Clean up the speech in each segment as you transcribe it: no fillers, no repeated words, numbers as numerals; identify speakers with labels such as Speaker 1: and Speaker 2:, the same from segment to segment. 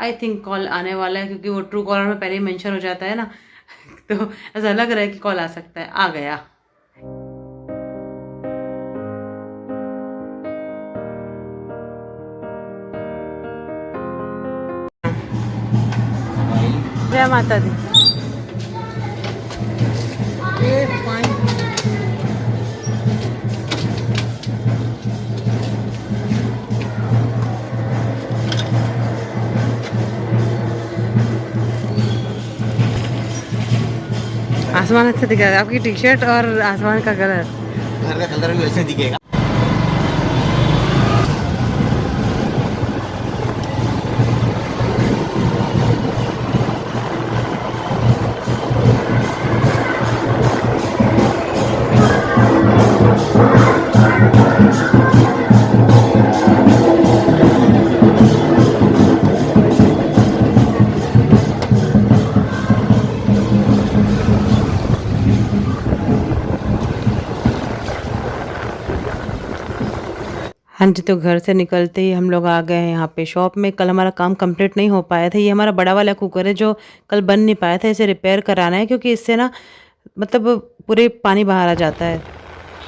Speaker 1: I think call आने वाला है, क्योंकि वो ट्रू कॉलर में पहले ही मेंशन हो जाता है ना। तो ऐसा लग रहा है कि कॉल आ सकता है। आ गया। जय माता दी। आसमान अच्छा दिख रहा है, आपकी टी शर्ट और आसमान का कलर।
Speaker 2: घर का कलर भी वैसे दिखेगा।
Speaker 1: हाँ जी, तो घर से निकलते ही हम लोग आ गए हैं यहाँ पे शॉप में। कल हमारा काम कंप्लीट नहीं हो पाया था। ये हमारा बड़ा वाला कुकर है जो कल बन नहीं पाया था, इसे रिपेयर कराना है, क्योंकि इससे ना मतलब पूरे पानी बाहर आ जाता है।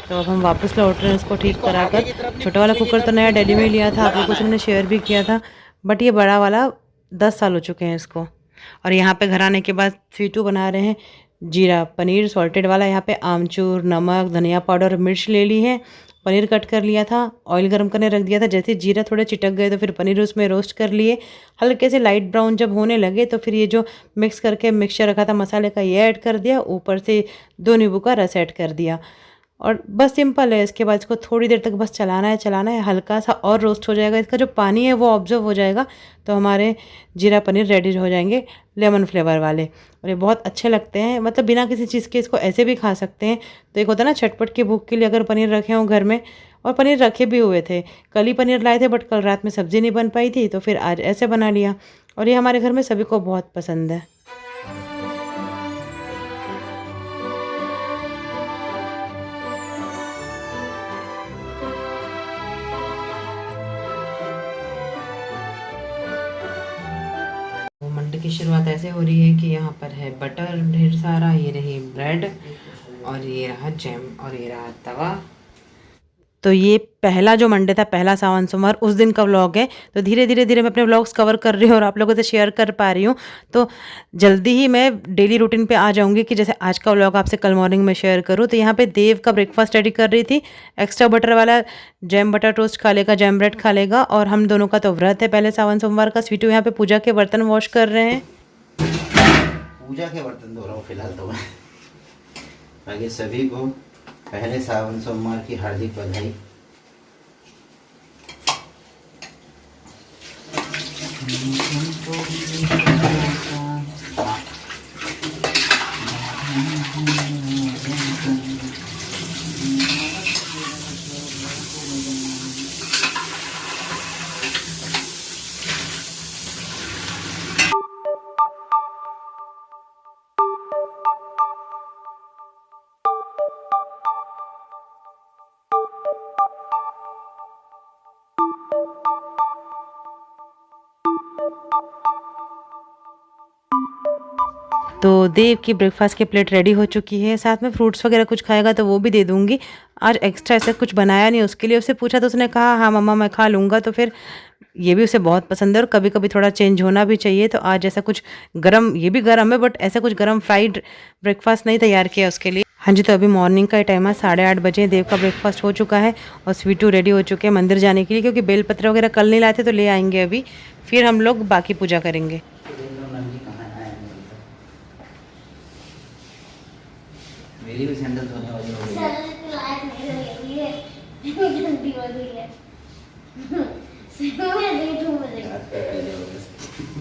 Speaker 1: तो अब हम वापस लौट रहे हैं इसको ठीक
Speaker 2: इसको
Speaker 1: करा
Speaker 2: आगे
Speaker 1: कर।
Speaker 2: की तरफ नहीं,
Speaker 1: छोटा वाला
Speaker 2: पीछे की
Speaker 1: कुकर तो
Speaker 2: तरफ
Speaker 1: नया दिल्ली में ही लिया था, आप लोगों
Speaker 2: लगाना
Speaker 1: से
Speaker 2: है।
Speaker 1: मैंने शेयर भी किया था। बट ये बड़ा वाला 10 साल हो चुके हैं इसको। और यहाँ पे घर आने के बाद स्वीटू बना रहे हैं जीरा पनीर सॉल्टेड वाला। यहाँ पे आमचूर, नमक, धनिया पाउडर, मिर्च ले ली है। पनीर कट कर लिया था, ऑयल गरम करने रख दिया था। जैसे जीरा थोड़े चिटक गए तो फिर पनीर उसमें रोस्ट कर लिए। हल्के से लाइट ब्राउन जब होने लगे तो फिर ये जो मिक्स करके मिक्सचर रखा था मसाले का, ये ऐड कर दिया। ऊपर से 2 नींबू का रस ऐड कर दिया और बस सिंपल है। इसके बाद इसको थोड़ी देर तक बस चलाना है। हल्का सा और रोस्ट हो जाएगा, इसका जो पानी है वो ऑब्जर्व हो जाएगा, तो हमारे जीरा पनीर रेडी हो जाएंगे लेमन फ्लेवर वाले। और ये बहुत अच्छे लगते हैं, मतलब बिना किसी चीज़ के इसको ऐसे भी खा सकते हैं। तो एक होता है ना चटपट की भूख के लिए अगर पनीर रखे हों घर में, और पनीर रखे भी हुए थे। कल ही पनीर लाए थे बट कल रात में सब्ज़ी नहीं बन पाई थी, तो फिर आज ऐसे बना लिया। और ये हमारे घर में सभी को बहुत पसंद है। मंडे की शुरुआत ऐसे हो रही है कि यहाँ पर है बटर ढेर सारा, ये रही ब्रेड और ये रहा जैम और ये रहा तवा। तो ये पहला जो मंडे था, पहला सावन सोमवार, उस दिन का व्लॉग है। तो धीरे धीरे धीरे मैं अपने व्लॉग्स कवर कर रही हूँ और आप लोगों से शेयर कर पा रही हूँ। तो जल्दी ही मैं डेली रूटीन पे आ जाऊँगी कि जैसे आज का व्लॉग आपसे कल मॉर्निंग में शेयर करूँ। तो यहाँ पे देव का ब्रेकफास्ट रेडी कर रही थी। एक्स्ट्रा बटर वाला जैम बटर टोस्ट खा लेगा, जैम ब्रेड खा लेगा। और हम दोनों का तो व्रत है पहले सावन सोमवार का। स्वीटू यहाँ पे पूजा के बर्तन वॉश कर रहे हैं।
Speaker 2: पूजा के बर्तन धो रहा हूँ फिलहाल तो मैं। बाकी सभी को पहले सावन सोमवार की हार्दिक बधाई।
Speaker 1: तो देव की ब्रेकफास्ट की प्लेट रेडी हो चुकी है। साथ में फ्रूट्स वगैरह कुछ खाएगा तो वो भी दे दूंगी। आज एक्स्ट्रा ऐसा कुछ बनाया नहीं उसके लिए। उससे पूछा तो उसने कहा हाँ मम्मा मैं खा लूँगा। तो फिर ये भी उसे बहुत पसंद है और कभी कभी थोड़ा चेंज होना भी चाहिए। तो आज ऐसा कुछ गरम, ये भी गरम है बट ऐसा कुछ गरम फ्राइड ब्रेकफास्ट नहीं तैयार किया उसके लिए। हाँ जी, तो अभी मॉर्निंग का टाइम है, 8:30 बजे। देव का ब्रेकफास्ट हो चुका है और स्वीटू रेडी हो चुके हैं मंदिर जाने के लिए, क्योंकि बेलपत्र वगैरह कल नहीं लाए थे तो ले आएंगे अभी। फिर हम लोग बाकी पूजा करेंगे।
Speaker 2: मेरी भी सैंडल धोने वाली हो गई है।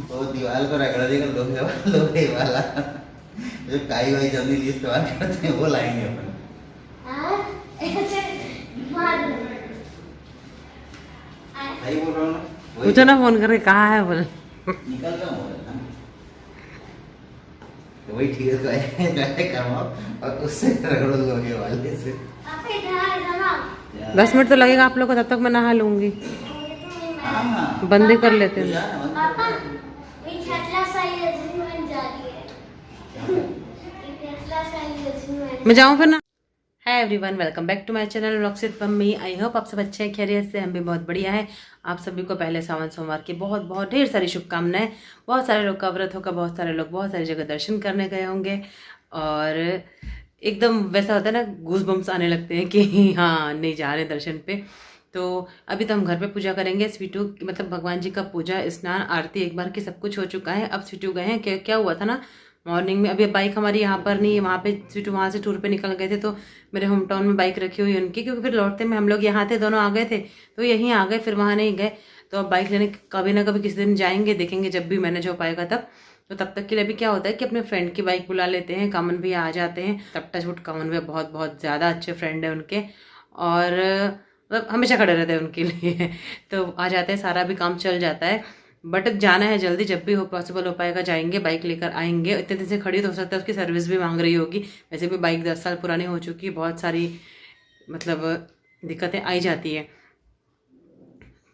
Speaker 2: वो दीवार को रगड़ देगा लोहे वाला जो टाई वाई जल्दी इस्तेमाल करते हैं वो लाएंगे अपन। भाई बोल रहा हूँ ना,
Speaker 1: पूछो ना फोन करके कहाँ है बोल।
Speaker 2: निकल रहा हूँ तो वही ठीक है करवाओ और उससे रगड़ो लोहे वाले से।
Speaker 1: 10 मिनट तो लगेगा आप लोग को, तब तक मैं नहा लूंगी।
Speaker 2: हाँ
Speaker 1: बंद ही कर लेते हैं।
Speaker 3: मी इथला साई अजून जा रही है इथला साई अजून
Speaker 1: मैं जाऊँ फिर ना। Hi everyone, welcome back to my channel vlogs with mummy. I hope आप सब अच्छे हैं, खैरियत से। हम भी बहुत बढ़िया है। आप सभी को पहले सावन सोमवार की बहुत बहुत ढेर सारी शुभकामनाएं। बहुत सारे लोग का व्रत होगा, बहुत सारे लोग बहुत सारी जगह दर्शन करने गए होंगे और एकदम वैसा होता है ना, गूज बम्स आने लगते हैं कि हाँ नहीं जा रहे दर्शन पे। तो अभी तो हम घर पे पूजा करेंगे। स्वीटू मतलब भगवान जी का पूजा, स्नान, आरती एक बार की सब कुछ हो चुका है। अब स्वीटू गए हैं। क्या हुआ था ना, मॉर्निंग में अभी बाइक हमारी यहाँ पर नहीं है, वहाँ पे स्वीटू वहाँ से टूर पे निकल गए थे। तो मेरे होम टाउन में बाइक रखी हुई है उनकी, क्योंकि फिर लौटते में हम लोग यहाँ थे, दोनों आ गए थे तो यहीं आ गए, फिर वहाँ नहीं गए। तो अब बाइक लेने कभी ना कभी किसी दिन जाएंगे, देखेंगे जब भी मैनेज हो पाएगा तब। तो तब तक के लिए अभी क्या होता है कि अपने फ्रेंड की बाइक बुला लेते हैं, कामन भैया आ जाते हैं। तब टचवुड कामन भैया बहुत बहुत ज़्यादा अच्छे फ्रेंड है उनके, और मतलब हमेशा खड़े रहते हैं उनके लिए तो आ जाते हैं, सारा भी काम चल जाता है। बट जाना है जल्दी, जब भी हो पॉसिबल हो पाएगा जाएंगे, बाइक लेकर आएंगे। इतने दिन से खड़ी तो हो सकता है उसकी सर्विस भी मांग रही होगी। वैसे भी बाइक 10 साल पुरानी हो चुकी है, बहुत सारी मतलब दिक्कतें आई जाती है।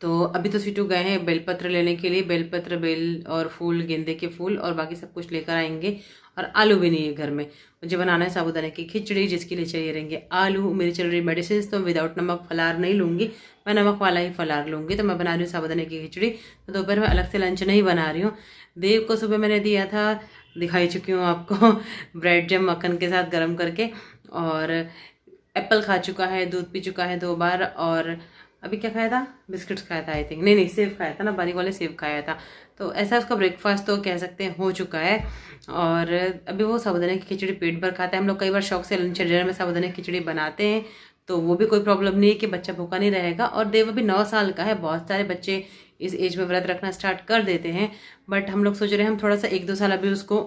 Speaker 1: तो अभी तो सीटू गए हैं बेलपत्र लेने के लिए। बेलपत्र, बेल और फूल, गेंदे के फूल और बाकी सब कुछ लेकर आएंगे। और आलू भी नहीं है घर में। मुझे बनाना है साबूदाने की खिचड़ी, जिसके लिए चाहिए रहेंगे आलू। मेरी चल रही मेडिसिन, तो विदाउट नमक फलार नहीं लूँगी, मैं नमक वाला ही फलार लूँगी। तो मैं बना रही हूँ साबूदाने की खिचड़ी। तो दोपहर में अलग से लंच नहीं बना रही हूँ। देव को सुबह मैंने दिया था, दिखाई चुकी हूँ आपको ब्रेड जैम मक्खन के साथ गर्म करके। और एप्पल खा चुका है, दूध पी चुका है 2 बार। और अभी क्या खाया था, बिस्किट्स खाया था आई थिंक, नहीं सेव खाया था ना, बारीक वाले सेव खाया था। तो ऐसा उसका ब्रेकफास्ट तो कह सकते हैं हो चुका है। और अभी वो साबूदाने की खिचड़ी पेट भर खाता है। हम लोग कई बार शौक से लंच डिनर में साबूदाने की खिचड़ी बनाते हैं, तो वो भी कोई प्रॉब्लम नहीं है कि बच्चा भूखा नहीं रहेगा। और देव अभी 9 साल का है। बहुत सारे बच्चे इस एज में व्रत रखना स्टार्ट कर देते हैं, बट हम लोग सोच रहे हैं हम थोड़ा सा 1-2 साल अभी उसको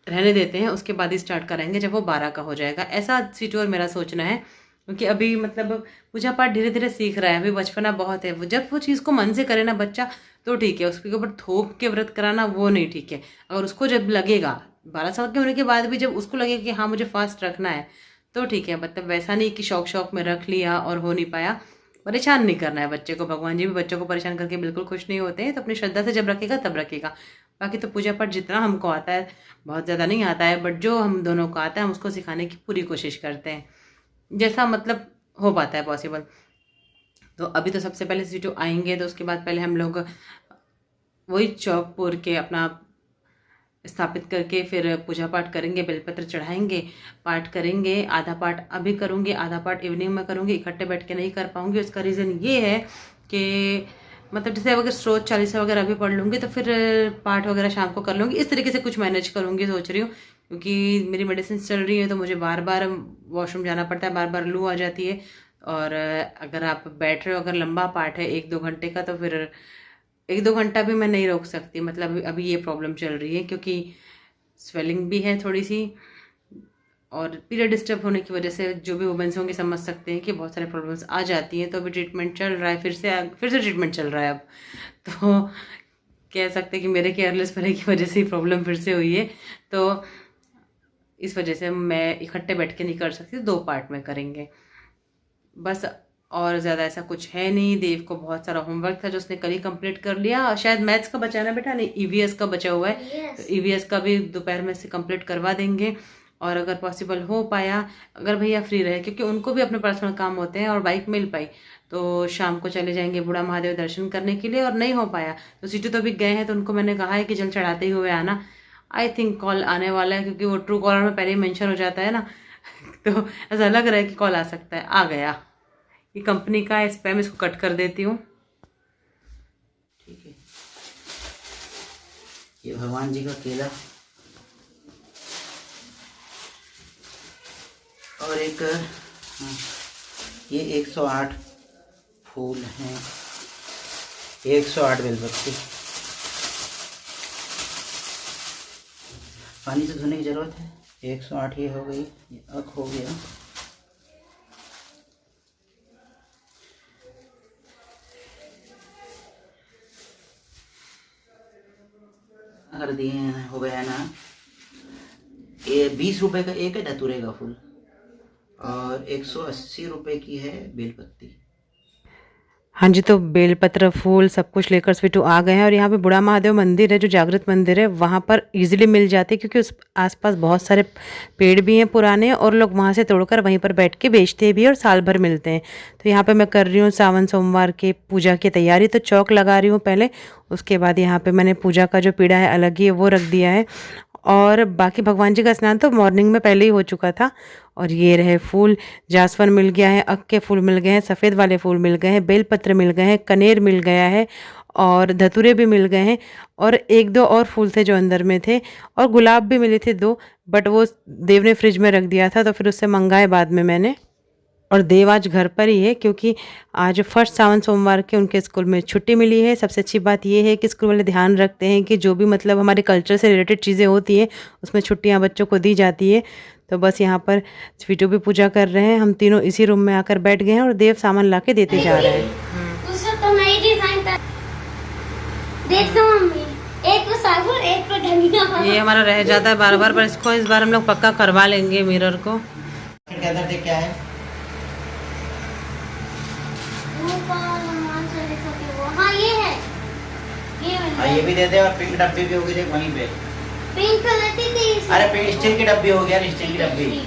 Speaker 1: रहने देते हैं, उसके बाद ही स्टार्ट करेंगे जब वो 12 का हो जाएगा। ऐसा सीटू और मेरा सोचना है, क्योंकि अभी मतलब पूजा पाठ धीरे धीरे सीख रहा है, अभी बचपना बहुत है। वो जब वो चीज़ को मन से करे ना बच्चा तो ठीक है, उसके ऊपर थोप के व्रत कराना वो नहीं ठीक है। अगर उसको जब लगेगा 12 साल के होने के बाद भी, जब उसको लगेगा कि हाँ मुझे फास्ट रखना है तो ठीक है। मतलब वैसा नहीं कि शौक में रख लिया और हो नहीं पाया। परेशान नहीं करना है बच्चे को। भगवान जी भी बच्चों को परेशान करके बिल्कुल खुश नहीं होते हैं। तो अपनी श्रद्धा से जब रखेगा तब रखेगा। बाकी तो पूजा पाठ जितना हमको आता है, बहुत ज़्यादा नहीं आता है, बट जो हम दोनों को आता है हम उसको सिखाने की पूरी कोशिश करते हैं, जैसा मतलब हो पाता है पॉसिबल। तो अभी तो सबसे पहले सीटू आएंगे, तो उसके बाद पहले हम लोग वही चौक पूर के अपना स्थापित करके फिर पूजा पाठ करेंगे, बेलपत्र चढ़ाएंगे, पाठ करेंगे। आधा पाठ अभी करूँगी, आधा पाठ इवनिंग में करूँगी। इकट्ठे बैठ के नहीं कर पाऊँगी। उसका रीज़न ये है कि मतलब जैसे अगर स्रोत चालीसा वगैरह अभी पढ़ लूँगी तो फिर पाठ वगैरह शाम को कर लूँगी। इस तरीके से कुछ मैनेज करूँगी सोच रही हूँ, क्योंकि मेरी मेडिसिन चल रही है तो मुझे बार बार वॉशरूम जाना पड़ता है, बार बार लू आ जाती है। और अगर आप बैठ रहे हो, अगर लंबा पाठ है 1-2 घंटे का, तो फिर 1-2 घंटा भी मैं नहीं रोक सकती। मतलब अभी ये प्रॉब्लम चल रही है, क्योंकि स्वेलिंग भी है थोड़ी सी, और पीरियड डिस्टर्ब होने की वजह से जो भी वुमेंस होंगे समझ सकते हैं कि बहुत सारे प्रॉब्लम्स आ जाती हैं। तो अभी ट्रीटमेंट चल रहा है, फिर से ट्रीटमेंट चल रहा है अब। तो कह सकते हैं कि मेरे केयरलेस पने की वजह से ही प्रॉब्लम फिर से हुई है। तो इस वजह से मैं इकट्ठे बैठ के नहीं कर सकती, 2 पार्ट में करेंगे बस। और ज़्यादा ऐसा कुछ है नहीं। देव को बहुत सारा होमवर्क था जो उसने कल ही कंप्लीट कर लिया। शायद मैथ्स का बचा ना बेटा, नहीं ईवीएस का बचा हुआ है। तो ईवीएस का भी दोपहर में से कंप्लीट करवा देंगे। और अगर पॉसिबल हो पाया, अगर भैया फ्री रहे, क्योंकि उनको भी अपने पर्सनल काम होते हैं और बाइक मिल पाई तो शाम को चले जाएंगे बूढ़ा महादेव दर्शन करने के लिए। और नहीं हो पाया तो सीटू तो अभी गए हैं, तो उनको मैंने कहा है कि जल चढ़ाते ही हुए आना। आई थिंक कॉल आने वाला है, क्योंकि वो ट्रू कॉलर में पहले ही मेंशन हो जाता है ना तो ऐसा लग रहा है कि कॉल आ सकता है। आ गया, ये कंपनी का है, स्पैम, इसको कट कर देती हूँ।
Speaker 2: ठीक है, ये भगवान जी का केला और एक ये 108 फूल हैं, 108 बेलपत्ती। पानी से धोने की ज़रूरत है। 108 ये हो गई, ये अक हो गया। अगर दिए हो गया ना, ये 20 रुपए का एक है धतूरे का फूल, और 180 रुपए की है बेलपत्ती।
Speaker 1: हाँ जी, तो बेलपत्र, फूल सब कुछ लेकर स्वीटू आ गए हैं और यहाँ पे बूढ़ा महादेव मंदिर है, जो जागृत मंदिर है, वहाँ पर ईज़िली मिल जाती है क्योंकि उस आस-पास बहुत सारे पेड़ भी हैं पुराने और लोग वहाँ से तोड़कर वहीं पर बैठ के बेचते भी हैं और साल भर मिलते हैं। तो यहाँ पे मैं कर रही हूँ सावन सोमवार की पूजा की तैयारी, तो चौक लगा रही हूँ पहले, उसके बाद यहाँ पे मैंने पूजा का जो पीढ़ा है अलग ही है वो रख दिया है और बाकी भगवान जी का स्नान तो मॉर्निंग में पहले ही हो चुका था। और ये रहे फूल, जासवन मिल गया है, अक के फूल मिल गए हैं, सफ़ेद वाले फूल मिल गए हैं, बेलपत्र मिल गए हैं, कनेर मिल गया है और धतूरे भी मिल गए हैं और 1-2 और फूल थे जो अंदर में थे और गुलाब भी मिले थे 2, बट वो देव ने फ्रिज में रख दिया था तो फिर उससे मंगाए बाद में मैंने। और देव आज घर पर ही है क्योंकि आज फर्स्ट सावन सोमवार के उनके स्कूल में छुट्टी मिली है। सबसे अच्छी बात ये है कि स्कूल वाले ध्यान रखते हैं कि जो भी मतलब हमारे कल्चर से रिलेटेड चीज़ें होती हैं उसमें छुट्टियां बच्चों को दी जाती है। तो बस यहाँ पर स्वीटू भी पूजा कर रहे हैं, हम तीनों इसी रूम में आकर बैठ गए हैं और देव सामान ला के देते जा रहे हैं।
Speaker 3: उससे तो नई डिजाइन था। देख लो मम्मी, एक को साबुन एक को धनिया।
Speaker 1: ये हमारा रह जाता है बार बार, पर इसको इस बार हम लोग पक्का करवा लेंगे मिरर को।
Speaker 2: के अंदर देख क्या है?
Speaker 3: हाँ ये है, ये
Speaker 2: हाँ ये भी दे दे और पिंक डब्बी भी होगी देख वहीं पे।
Speaker 3: पिंक कलर थी।
Speaker 2: अरे पिंक स्टील की डब्बी हो गया, स्टील की डब्बी।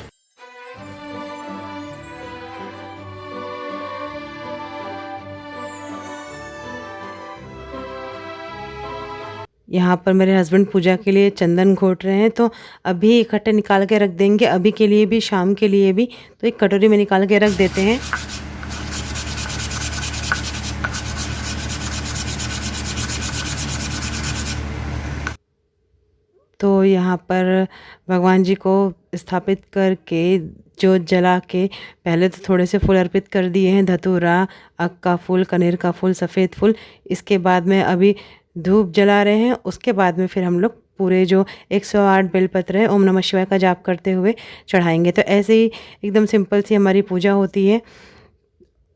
Speaker 1: यहाँ पर मेरे हस्बैंड पूजा के लिए चंदन घोट रहे हैं, तो अभी इकट्ठे निकाल के रख देंगे, अभी के लिए भी शाम के लिए भी। तो एक कटोरी में निकाल के रख देते हैं। तो यहाँ पर भगवान जी को स्थापित करके जोत जला के पहले तो थोड़े से फूल अर्पित कर दिए हैं, धतूरा, अक का फूल, कनेर का फूल, सफ़ेद फूल। इसके बाद में अभी धूप जला रहे हैं, उसके बाद में फिर हम लोग पूरे जो 108 बेलपत्र है ओम नमः शिवाय का जाप करते हुए चढ़ाएंगे। तो ऐसे ही एकदम सिंपल सी हमारी पूजा होती है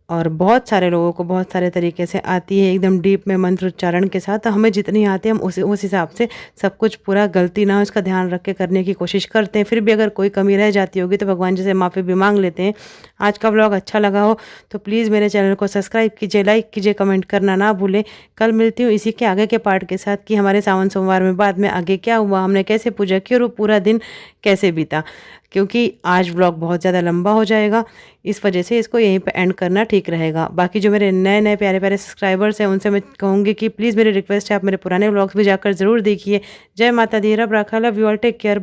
Speaker 1: और बहुत सारे लोगों को बहुत सारे तरीके से आती है, एकदम डीप में मंत्र उच्चारण के साथ। तो हमें जितनी आती है हम उस हिसाब से सब कुछ पूरा गलती ना हो इसका ध्यान रख के करने की कोशिश करते हैं। फिर भी अगर कोई कमी रह जाती होगी तो भगवान जी से माफ़ी भी मांग लेते हैं। आज का व्लॉग अच्छा लगा हो तो प्लीज़ मेरे चैनल को सब्सक्राइब कीजिए, लाइक कीजिए, कमेंट करना ना भूलें। कल मिलती हूँ इसी के आगे के पार्ट के साथ कि हमारे सावन सोमवार में बाद में आगे क्या हुआ, हमने कैसे पूजा की और वो पूरा दिन कैसे बीता, क्योंकि आज व्लॉग बहुत ज़्यादा लंबा हो जाएगा, इस वजह से इसको यहीं पे एंड करना ठीक रहेगा। बाकी जो मेरे नए नए प्यारे प्यारे सब्सक्राइबर्स हैं उनसे मैं कहूँगी कि प्लीज़ मेरी रिक्वेस्ट है आप मेरे पुराने व्लॉग्स भी जाकर ज़रूर देखिए। जय माता दी, रब राखा, love you all, take care.